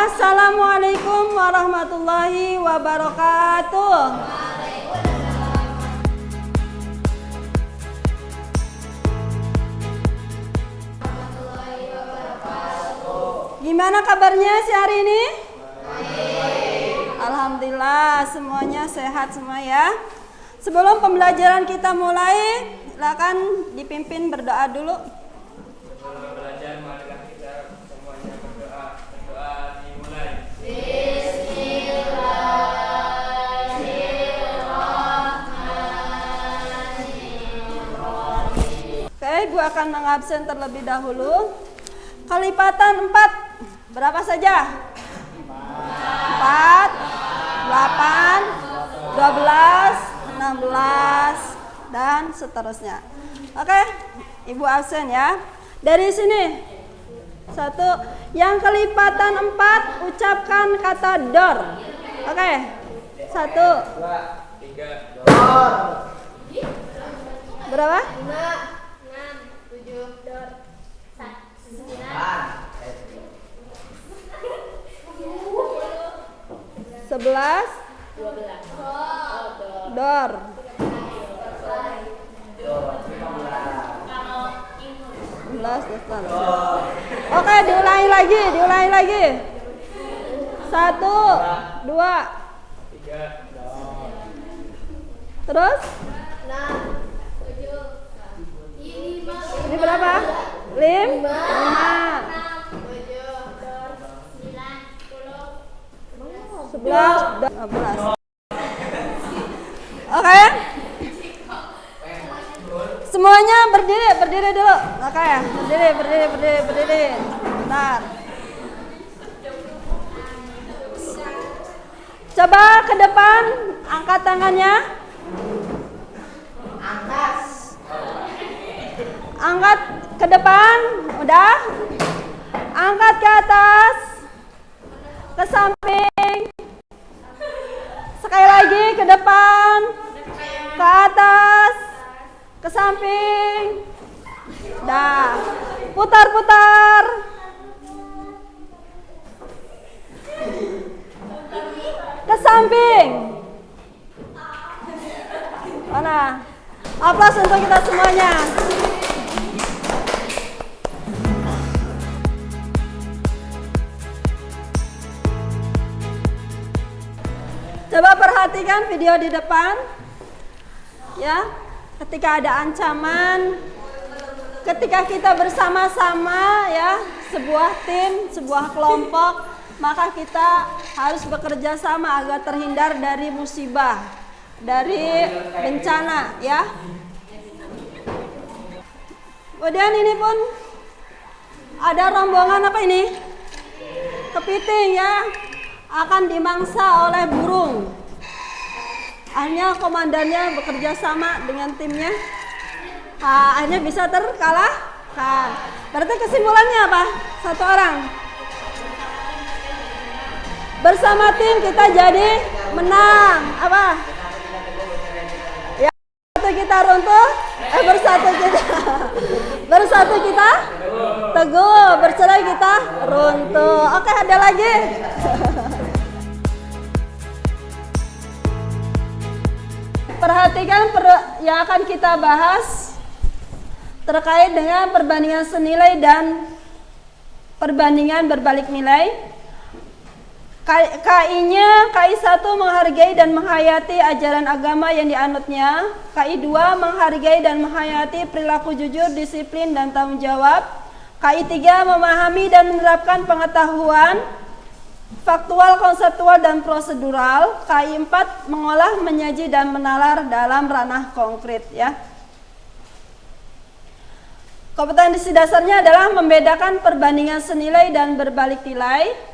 Assalamualaikum warahmatullahi wabarakatuh. Gimana kabarnya si hari ini? Alhamdulillah semuanya sehat semua ya. Sebelum pembelajaran kita mulai, silakan dipimpin berdoa dulu. Sebelum belajar, marilah kita semuanya berdoa. Berdoa dimulai. Oke, Ibu akan mengabsen terlebih dahulu. Kelipatan 4 berapa saja? 4, 8, 12, 16 dan seterusnya. Oke, Ibu absen ya. Dari sini 1, yang kelipatan 4 ucapkan kata dor. Oke, 1, 2, 3, Dor. berapa? 11, dor. Oke, diulangi lagi. 1, 2, 3, terus? Ini berapa? 5. 11, 12. Oke. Semuanya berdiri dulu. Oke, berdiri. Bentar. Coba ke depan, angkat tangannya. Angkat ke depan, udah. Angkat ke atas, ke samping. Sekali lagi ke depan, ke atas, ke samping. Dah, putar. Ke samping. Mana? Aplaus untuk kita semuanya. Coba perhatikan video di depan. Ya, ketika ada ancaman, ketika kita bersama-sama ya, sebuah tim, sebuah kelompok, maka kita harus bekerja sama agar terhindar dari musibah, dari bencana ya. Kemudian ini pun ada rombongan apa ini? Kepiting ya, akan dimangsa oleh burung. Akhirnya komandannya bekerja sama dengan timnya. Akhirnya bisa terkalahkan. Berarti kesimpulannya apa? 1 orang. Bersama tim kita jadi menang. Apa? Ya, kita runtuh. Bersatu kita teguh, bercerai kita runtuh. Oke, ada lagi. Perhatikan yang akan kita bahas terkait dengan perbandingan senilai dan perbandingan berbalik nilai. KI-nya, KI 1 menghargai dan menghayati ajaran agama yang dianutnya. KI 2 menghargai dan menghayati perilaku jujur, disiplin, dan tanggung jawab. KI 3 memahami dan menerapkan pengetahuan faktual, konseptual, dan prosedural. KI 4 mengolah, menyaji, dan menalar dalam ranah konkret ya. Kompetensi dasarnya adalah membedakan perbandingan senilai dan berbalik nilai.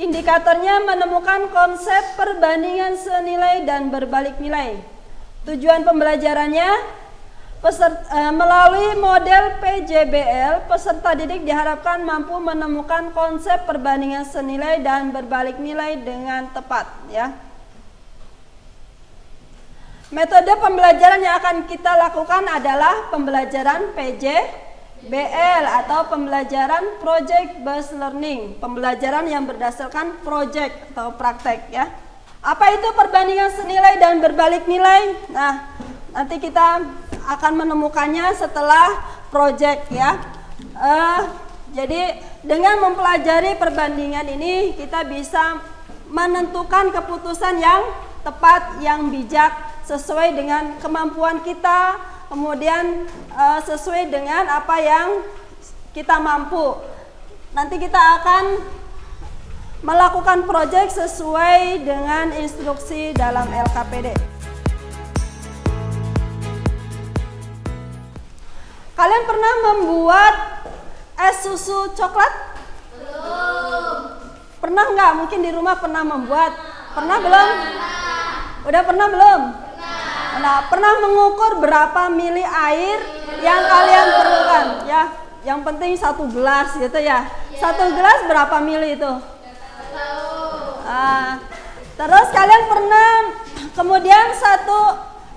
Indikatornya menemukan konsep perbandingan senilai dan berbalik nilai. Tujuan pembelajarannya melalui model PJBL, peserta didik diharapkan mampu menemukan konsep perbandingan senilai dan berbalik nilai dengan tepat ya. Metode pembelajaran yang akan kita lakukan adalah pembelajaran PJBL. BL atau pembelajaran project based learning, pembelajaran yang berdasarkan project atau praktek ya. Apa itu perbandingan senilai dan berbalik nilai? Nah, nanti kita akan menemukannya setelah project ya. Jadi dengan mempelajari perbandingan ini kita bisa menentukan keputusan yang tepat, yang bijak sesuai dengan kemampuan kita, kemudian sesuai dengan apa yang kita mampu. Nanti kita akan melakukan proyek sesuai dengan instruksi dalam LKPD. Kalian pernah membuat es susu coklat? Belum. Pernah nggak? Mungkin di rumah pernah membuat. Pernah belum? Udah pernah belum? Nah, pernah mengukur berapa mili air yang kalian perlukan ya? Yang penting 1 gelas gitu ya. 1 gelas berapa mili itu? Terus kalian pernah kemudian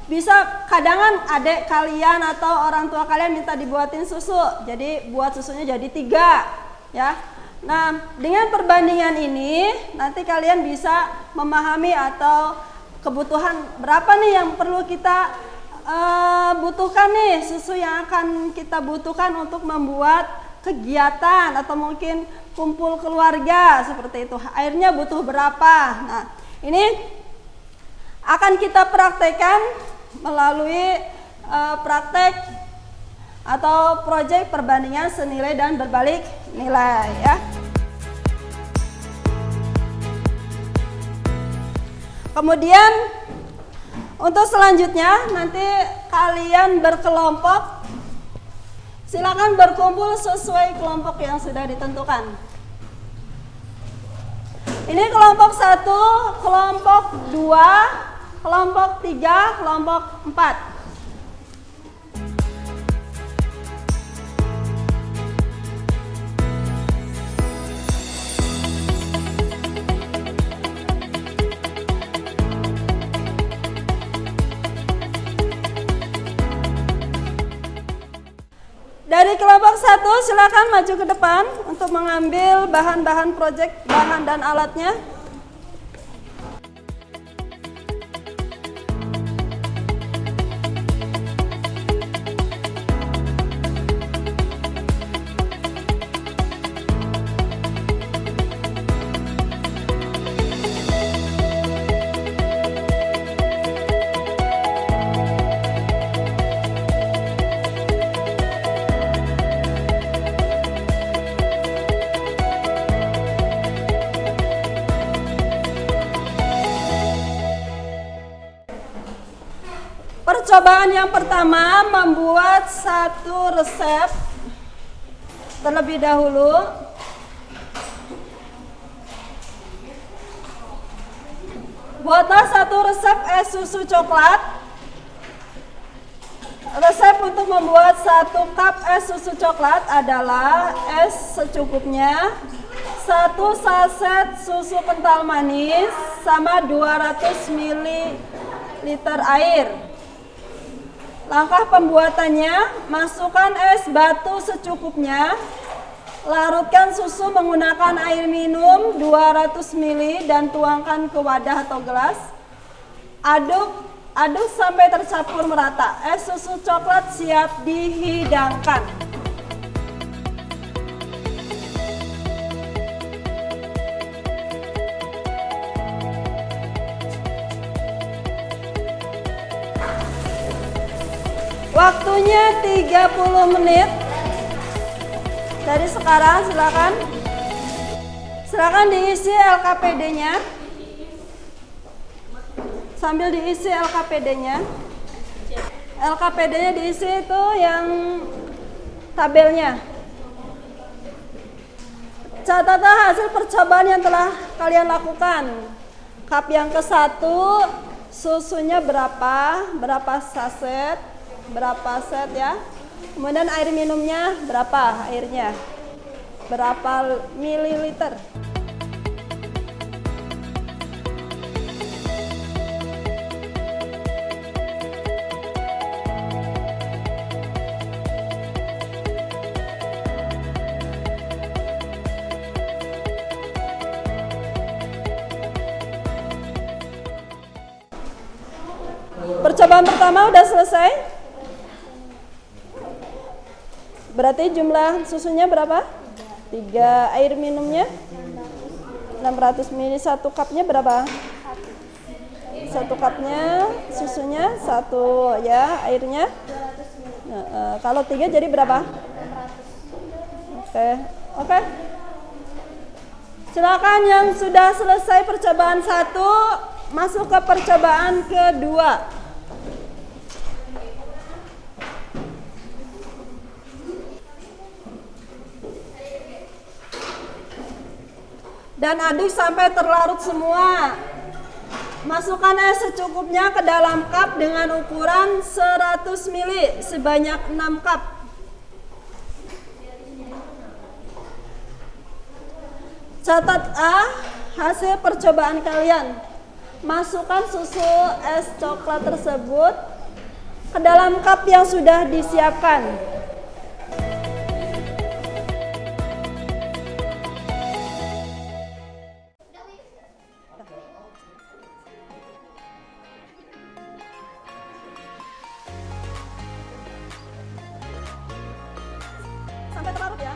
bisa kadangan adik kalian atau orang tua kalian minta dibuatin susu, jadi buat susunya jadi 3 ya. Nah, dengan perbandingan ini nanti kalian bisa memahami atau kebutuhan berapa nih yang perlu kita butuhkan nih, susu yang akan kita butuhkan untuk membuat kegiatan atau mungkin kumpul keluarga seperti itu. Airnya butuh berapa? Nah, ini akan kita praktekkan melalui praktek atau proyek perbandingan senilai dan berbalik nilai ya. Kemudian untuk selanjutnya nanti kalian berkelompok, silakan berkumpul sesuai kelompok yang sudah ditentukan. Ini kelompok 1, kelompok 2, kelompok 3, kelompok 4. Dari kelompok 1 silakan maju ke depan untuk mengambil bahan-bahan proyek, bahan dan alatnya. Percobaan yang pertama membuat 1 resep terlebih dahulu. Buatlah 1 resep es susu coklat. Resep untuk membuat 1 cup es susu coklat adalah es secukupnya, 1 saset susu kental manis sama 200 ml air. Langkah pembuatannya, masukkan es batu secukupnya, larutkan susu menggunakan air minum 200 ml dan tuangkan ke wadah atau gelas. Aduk sampai tercampur merata. Es susu coklat siap dihidangkan. Waktunya 30 menit. Dari sekarang silakan diisi LKPD-nya. Sambil diisi LKPD-nya. LKPD-nya diisi itu yang tabelnya. Catatan hasil percobaan yang telah kalian lakukan. Cup yang ke-1 susunya berapa saset, berapa set ya. Kemudian air minumnya berapa airnya, berapa mililiter. Percobaan pertama udah selesai. Berarti jumlah susunya berapa? 3. Air minumnya 600 ml. 1 cupnya berapa? 1 cupnya susunya 1 ya, airnya. Nah, kalau 3 jadi berapa? Oke. Silakan yang sudah selesai percobaan 1 masuk ke percobaan kedua. Dan aduk sampai terlarut semua. Masukkan es secukupnya ke dalam cup dengan ukuran 100 ml sebanyak 6 cup. Catat A hasil percobaan kalian. Masukkan susu es coklat tersebut ke dalam cup yang sudah disiapkan. Sampai terlarut ya.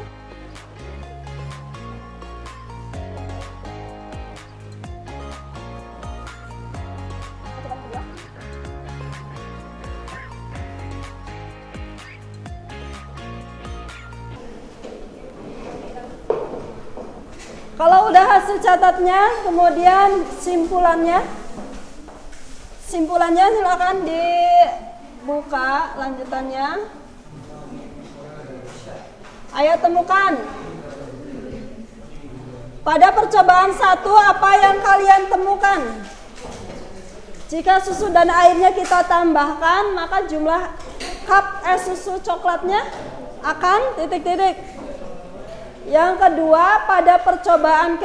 Kalau udah hasil catatnya, kemudian simpulannya silakan dibuka lanjutannya. Ayo temukan. Pada percobaan 1 apa yang kalian temukan? Jika susu dan airnya kita tambahkan, maka jumlah cup es susu coklatnya akan titik-titik. Yang kedua, pada percobaan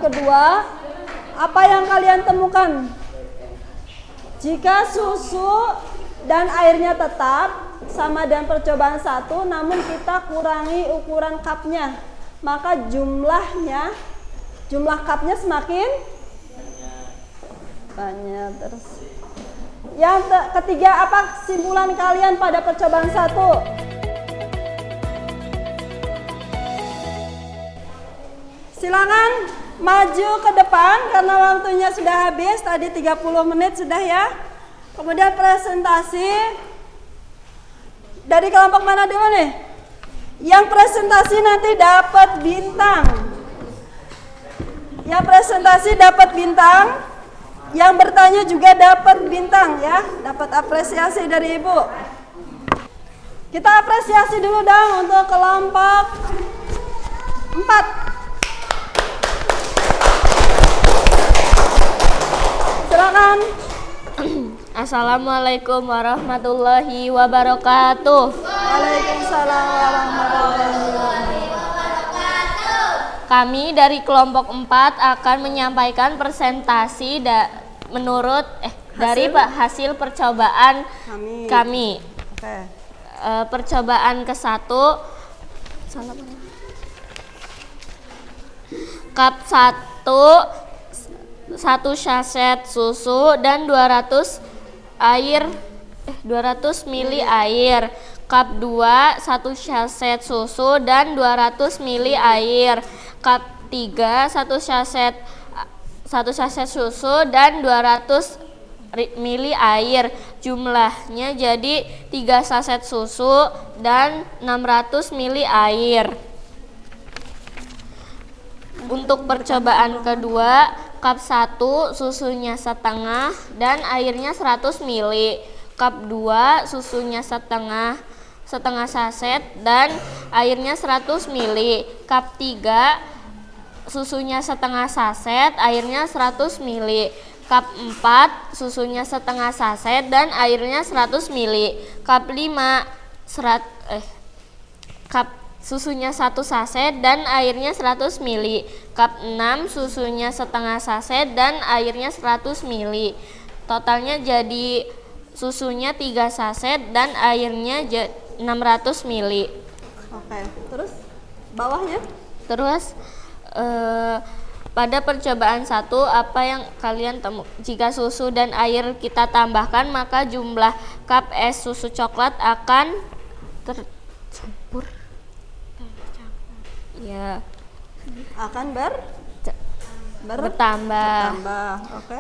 kedua, apa yang kalian temukan? Jika susu dan airnya tetap sama dengan percobaan 1, namun kita kurangi ukuran cupnya, maka jumlah cupnya semakin banyak. Terus yang ketiga, apa kesimpulan kalian pada percobaan 1? Silakan maju ke depan karena waktunya sudah habis, tadi 30 menit sudah ya. Kemudian presentasi. Dari kelompok mana dulu nih? Yang presentasi nanti dapat bintang. Yang presentasi dapat bintang. Yang bertanya juga dapat bintang ya, dapat apresiasi dari Ibu. Kita apresiasi dulu dong untuk kelompok 4. Silakan. Assalamualaikum warahmatullahi wabarakatuh. Waalaikumsalam warahmatullahi wabarakatuh. Kami dari kelompok 4 akan menyampaikan presentasi dari hasil percobaan kami. Oke. Percobaan ke-1, cup 1 saset susu dan 200 ml air. Cup 2 1 saset susu dan 200 ml air. Cup 3 1 saset susu dan 200 ml air. Jumlahnya jadi 3 saset susu dan 600 ml air. Untuk percobaan kedua, cup 1 susunya setengah dan airnya 100 ml. Cup 2 susunya setengah saset dan airnya 100 ml. Cup 3 susunya setengah saset, airnya 100 ml. Cup 4 susunya setengah saset dan airnya 100 ml. Cup 5 cup susunya 1 saset dan airnya 100 ml. Cup 6 susunya setengah saset dan airnya 100 ml. Totalnya jadi susunya 3 saset dan airnya 600 ml. Oke, terus bawahnya? Terus Pada percobaan 1, apa yang kalian temukan? Jika susu dan air kita tambahkan, maka jumlah cup es susu coklat akan tercampur. Ya, Akan bertambah. bertambah. Oke.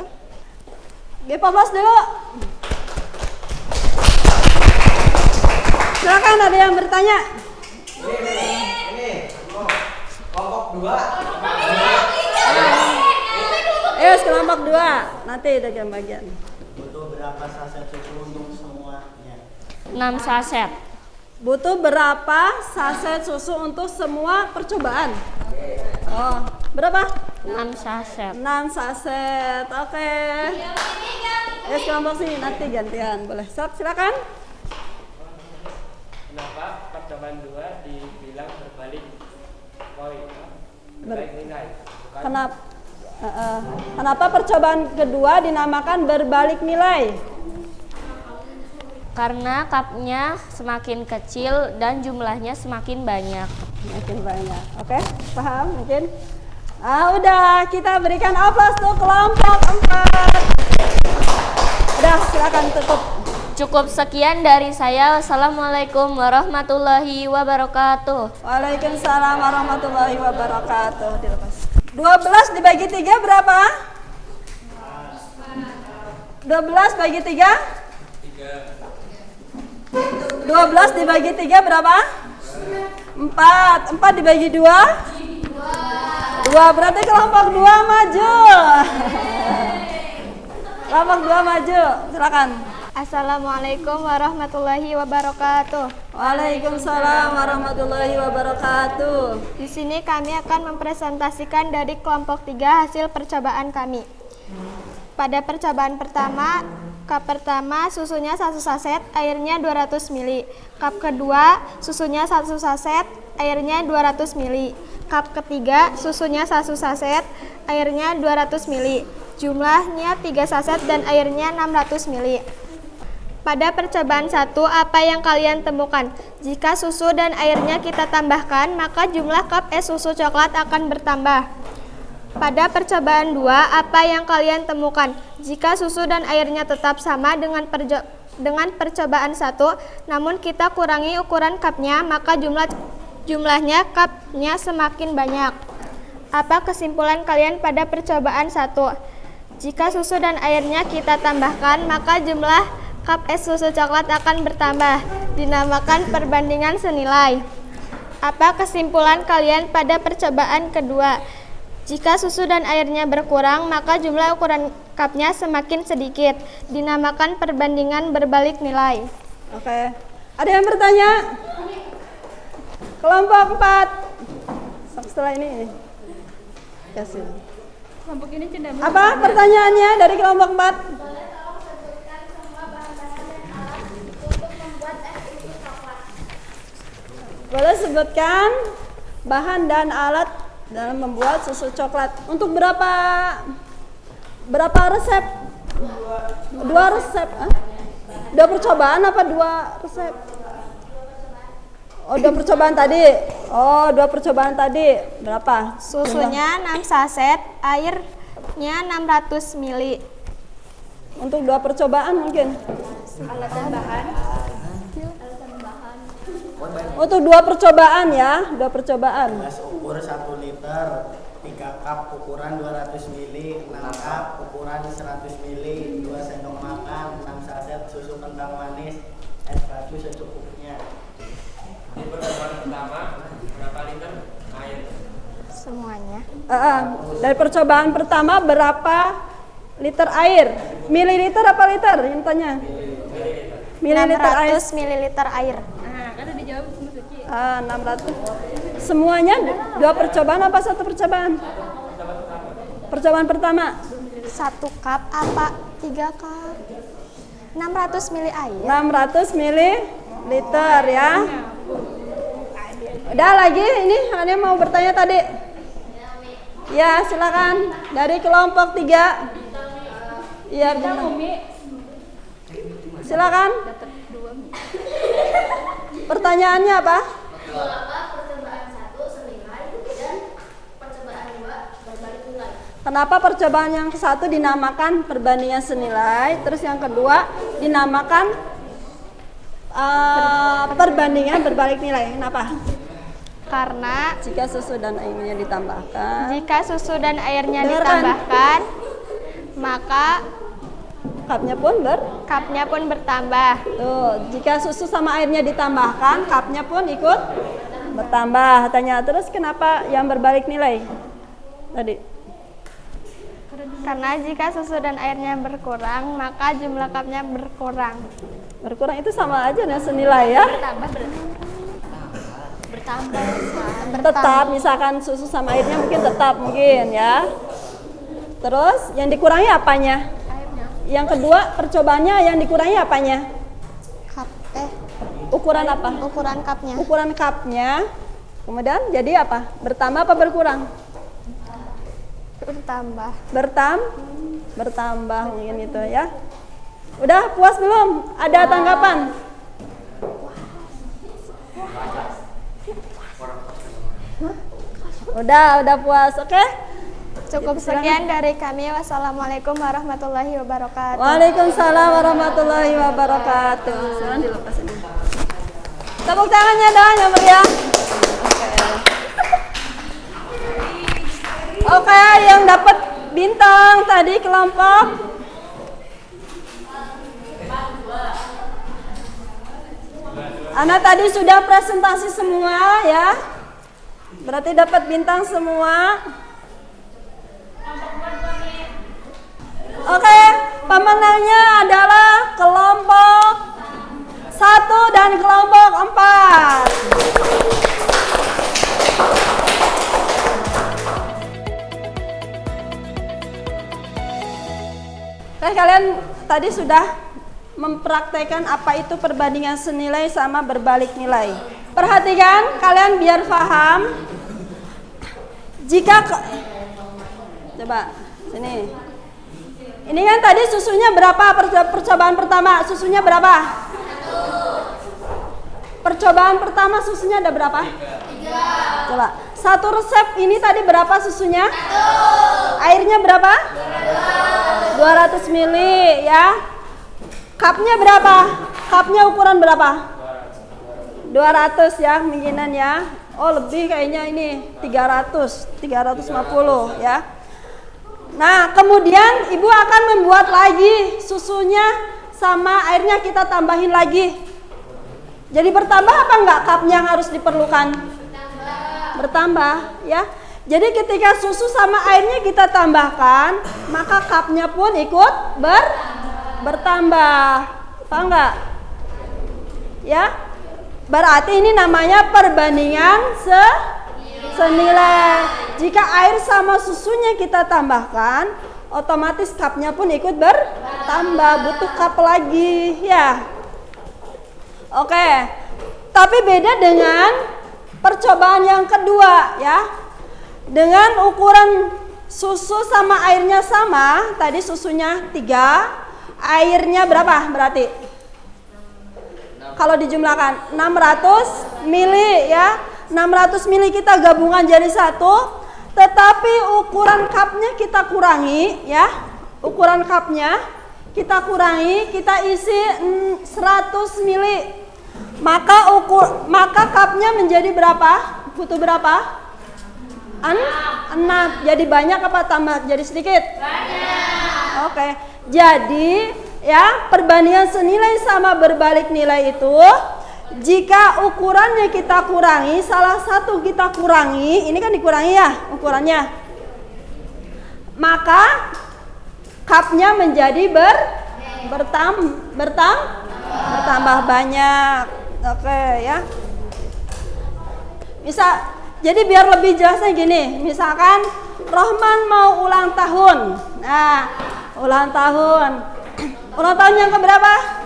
G14 dulu. Silakan, ada yang bertanya. Ini kelompok 2. Kelompok 2. Nanti ada yang bagian. Butuh berapa saset susu untuk semuanya? 6 saset. Butuh berapa saset susu untuk semua percobaan? Oh, berapa? 6 saset. 6 saset. Oke. Kelompok sini nanti gantian. Boleh. Silakan. Kenapa percobaan 2 dibilang berbalik poin? Berbalik nilai. Bukan Kenapa percobaan kedua dinamakan berbalik nilai? Karena cupnya semakin kecil dan jumlahnya semakin banyak. Makin banyak. Oke, paham mungkin? Udah, kita berikan aplaus untuk kelompok 4. Udah, silakan tutup. Cukup sekian dari saya. Wassalamualaikum warahmatullahi wabarakatuh. Waalaikumsalam warahmatullahi wabarakatuh. Dilepas. 12 dibagi 3 berapa? 12 bagi 3? 12 dibagi 3 berapa? 4. 4 dibagi 2? 2. Berarti kelompok 2 maju. Kelompok 2 maju. Silakan. Assalamualaikum warahmatullahi wabarakatuh. Waalaikumsalam warahmatullahi wabarakatuh. Di sini kami akan mempresentasikan dari kelompok 3 hasil percobaan kami. Pada percobaan pertama, cup pertama susunya 1 saset, airnya 200 ml. Cup kedua susunya 1 saset, airnya 200 ml. Cup ketiga susunya 1 saset, airnya 200 ml. Jumlahnya 3 saset dan airnya 600 ml. Pada percobaan 1, apa yang kalian temukan? Jika susu dan airnya kita tambahkan, maka jumlah cup es susu coklat akan bertambah. Pada percobaan 2, apa yang kalian temukan? Jika susu dan airnya tetap sama dengan percobaan 1, namun kita kurangi ukuran cupnya, maka jumlahnya cupnya semakin banyak. Apa kesimpulan kalian pada percobaan 1? Jika susu dan airnya kita tambahkan, maka jumlah cup es susu coklat akan bertambah, dinamakan perbandingan senilai. Apa kesimpulan kalian pada percobaan kedua? Jika susu dan airnya berkurang, maka jumlah ukuran cupnya semakin sedikit, dinamakan perbandingan berbalik nilai. Oke. Ada yang bertanya? Kelompok 4. Setelah ini. Kasih. Kelompok ini tidak Apa pertanyaannya dari kelompok 4? Boleh sebutkan bahan dan alat dalam membuat susu coklat. Untuk berapa resep? 2 resep. 2 percobaan apa 2 resep? Oh, 2 percobaan tadi. Oh, 2 percobaan tadi. Berapa? Susunya 6 saset, airnya 600 ml. Untuk 2 percobaan mungkin. Alat tambahan. Untuk 2 percobaan ya, 2 percobaan. Gelas ukur 1 liter, 3 cup ukuran 200 ml, 6 cup ukuran 100 ml, 2 sendok makan, 6 saset susu kental manis, es batu secukupnya. Di percobaan pertama berapa liter air? Semuanya. Dari percobaan pertama berapa liter air? Mililiter apa liter? Yang tanya. Mililiter air. 600 ml air. 600. Semuanya 2 percobaan apa 1 percobaan? Percobaan pertama 1 cup apa 3 cup? 600 ml air. 600 mililiter ya. Udah lagi ini ada yang mau bertanya tadi? Ya, silakan dari kelompok 3. Iya, benar. Silakan. Pertanyaannya apa? Percobaan 1 senilai dan percobaan 2 berbalik nilai. Kenapa percobaan yang satu dinamakan perbandingan senilai, terus yang kedua dinamakan perbandingan berbalik nilai? Kenapa? Karena Jika susu dan airnya ditambahkan, jika susu dan airnya Dengarkan. ditambahkan, maka cupnya pun cupnya pun bertambah. Tuh, jika susu sama airnya ditambahkan, cupnya pun ikut bertambah. Tanya terus kenapa yang berbalik nilai? Tadi. Karena jika susu dan airnya berkurang, maka jumlah cupnya berkurang. Berkurang itu sama aja dengan senilai ya. Tetap, misalkan susu sama airnya mungkin tetap mungkin ya. Terus yang dikurangi apanya? Yang kedua percobaannya yang dikurangi apanya? Cup, Ukuran apa? ukuran cupnya. Ukuran cupnya. Kemudian jadi apa? Bertambah apa berkurang? Bertambah. Bertambah mungkin itu ya. Udah puas belum? Ada tanggapan? Udah puas, oke? Cukup sekian dari kami. Wassalamualaikum warahmatullahi wabarakatuh. Waalaikumsalam warahmatullahi wabarakatuh. Silakan dilepas ini. Tepuk tangannya dong yang meriah. Oke, yang dapat bintang tadi kelompok Ana tadi sudah presentasi semua ya. Berarti dapat bintang semua. Oke, pemenangnya adalah kelompok 1 dan kelompok 4. Oke, kalian tadi sudah mempraktekkan apa itu perbandingan senilai sama berbalik nilai. Perhatikan kalian biar paham. Coba sini. Ini kan tadi susunya berapa percobaan pertama? Susunya berapa? 1. Percobaan pertama susunya ada berapa? 3. Coba. Satu resep ini tadi berapa susunya? 1. Airnya berapa? 200 ml ya. Cupnya berapa? Cupnya ukuran berapa? 200 ya, mungkinan ya. Oh, lebih kayaknya ini 350 ya. Nah, kemudian ibu akan membuat lagi susunya sama airnya kita tambahin lagi. Jadi bertambah apa enggak cupnya yang harus diperlukan? Bertambah ya. Jadi ketika susu sama airnya kita tambahkan, maka cupnya pun ikut bertambah. Paham enggak? Ya. Berarti ini namanya perbandingan senilai. Jika air sama susunya kita tambahkan, otomatis cupnya pun ikut bertambah, butuh cup lagi ya. Oke, tapi beda dengan percobaan yang kedua ya. Dengan ukuran susu sama airnya sama, tadi susunya 3, airnya berapa berarti? Kalau dijumlahkan 600 mili ya. 600 mili kita gabungan jadi 1, tetapi ukuran cupnya kita kurangi ya. Ukuran cupnya kita kurangi, kita isi 100 mili. Maka cupnya menjadi berapa? Butuh berapa? 6. Jadi banyak apa tambah jadi sedikit? Banyak. Oke. Jadi ya, perbandingan senilai sama berbalik nilai itu jika ukurannya kita kurangi, salah satu kita kurangi, ini kan dikurangi ya ukurannya, maka cupnya menjadi bertambah banyak. Oke ya. Jadi biar lebih jelasnya gini, misalkan Rohman mau ulang tahun. Nah, ulang tahun yang keberapa?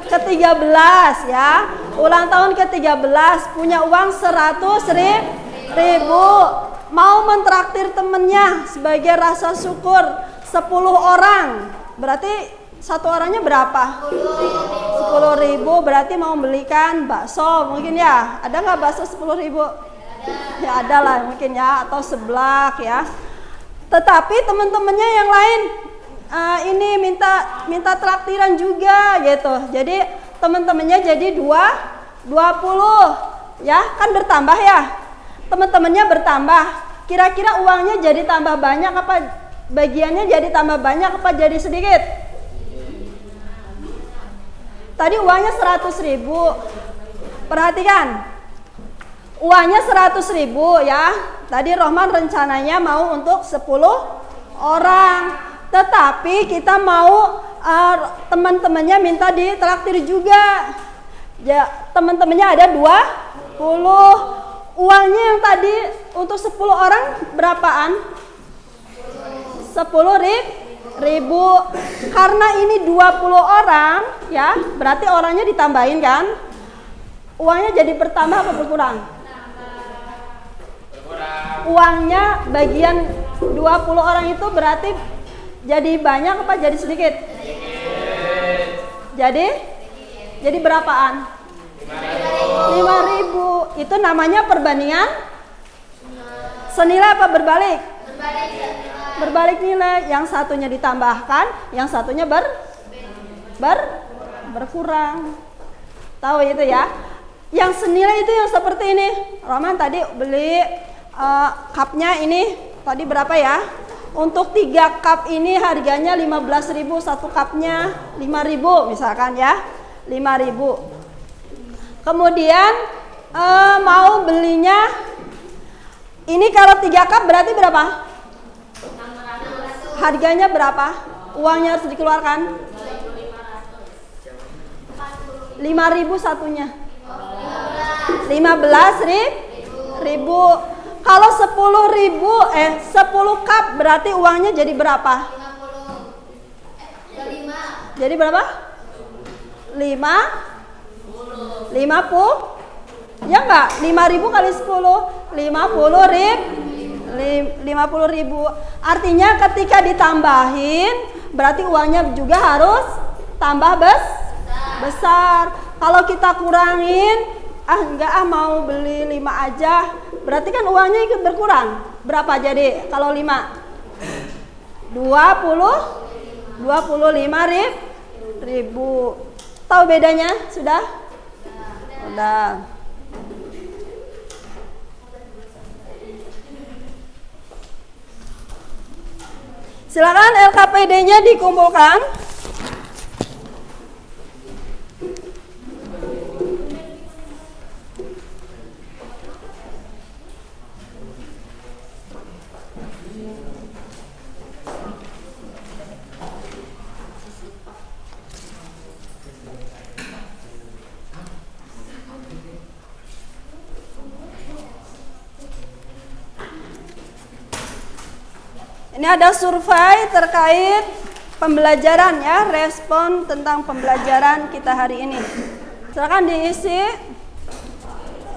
Ke-13 ya. Ulang tahun ke-13, punya uang 100.000. Mau mentraktir temennya sebagai rasa syukur 10 orang. Berarti satu orangnya berapa? 10.000, berarti mau belikan bakso mungkin ya. Ada nggak bakso 10.000? Ya ada lah mungkin ya, atau seblak ya. Tetapi teman-temannya yang lain ini minta traktiran juga gitu. Jadi teman-temannya jadi 20 ya, kan bertambah ya. Teman-temannya bertambah. Kira-kira uangnya jadi tambah banyak apa bagiannya jadi tambah banyak apa jadi sedikit? Tadi uangnya 100.000. Perhatikan. Uangnya 100.000 ya. Tadi Rohman rencananya mau untuk 10 orang. Tetapi kita mau teman-temannya minta ditraktir juga. Ya, teman-temannya ada 20. Uangnya yang tadi untuk 10 orang berapaan? 10.000. Karena ini 20 orang ya, berarti orangnya ditambahin kan? Uangnya jadi bertambah apa berkurang? Uangnya bagian 20 orang itu berarti jadi banyak apa jadi sedikit? Jadi berapaan? 5.000. Itu namanya perbandingan senilai apa berbalik? Berbalik nilai. Yang satunya ditambahkan, yang satunya berkurang. Tahu itu ya? Yang senilai itu yang seperti ini. Roman tadi beli cupnya ini tadi berapa ya? Untuk 3 cup ini harganya 15.000, satu cupnya 5.000 misalkan ya, 5.000. Kemudian mau belinya ini kalau 3 cup berarti berapa? Harganya berapa? Uangnya harus dikeluarkan 5.000 satunya. 15.000. Kalau 10 cup berarti uangnya jadi berapa? Jadi berapa? 50. Ya enggak? 5.000 kali 10 50.000. Artinya ketika ditambahin berarti uangnya juga harus tambah besar. Kalau kita kurangin mau beli 5 aja, berarti kan uangnya ikut berkurang. Berapa jadi kalau 5? 25.000. Tahu bedanya? Sudah? Udah. Silakan LKPD-nya dikumpulkan. Ini ada survei terkait pembelajaran ya, respon tentang pembelajaran kita hari ini. Silakan diisi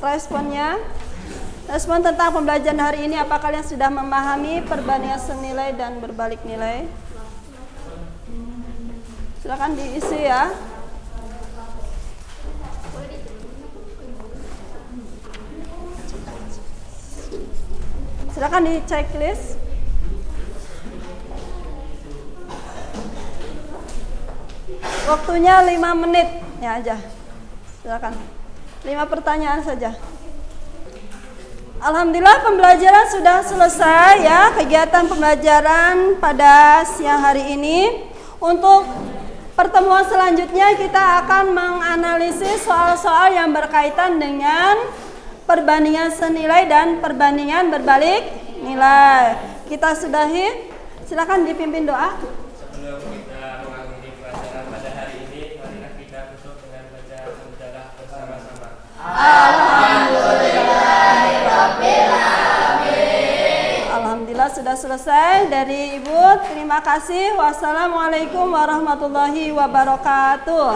responnya. Respon tentang pembelajaran hari ini, apa kalian sudah memahami perbandingan senilai dan berbalik nilai? Silakan diisi ya. Silakan di checklist. Waktunya 5 menit ya aja. Silakan. 5 pertanyaan saja. Alhamdulillah pembelajaran sudah selesai ya, kegiatan pembelajaran pada siang hari ini. Untuk pertemuan selanjutnya kita akan menganalisis soal-soal yang berkaitan dengan perbandingan senilai dan perbandingan berbalik nilai. Kita sudahi. Silakan dipimpin doa. Sebelum kita mengakhiri pelajaran pada hari ini, marilah kita tutup dengan baca hamdalah bersama-sama. Alhamdulillah sudah selesai dari Ibu. Terima kasih. Wassalamualaikum warahmatullahi wabarakatuh.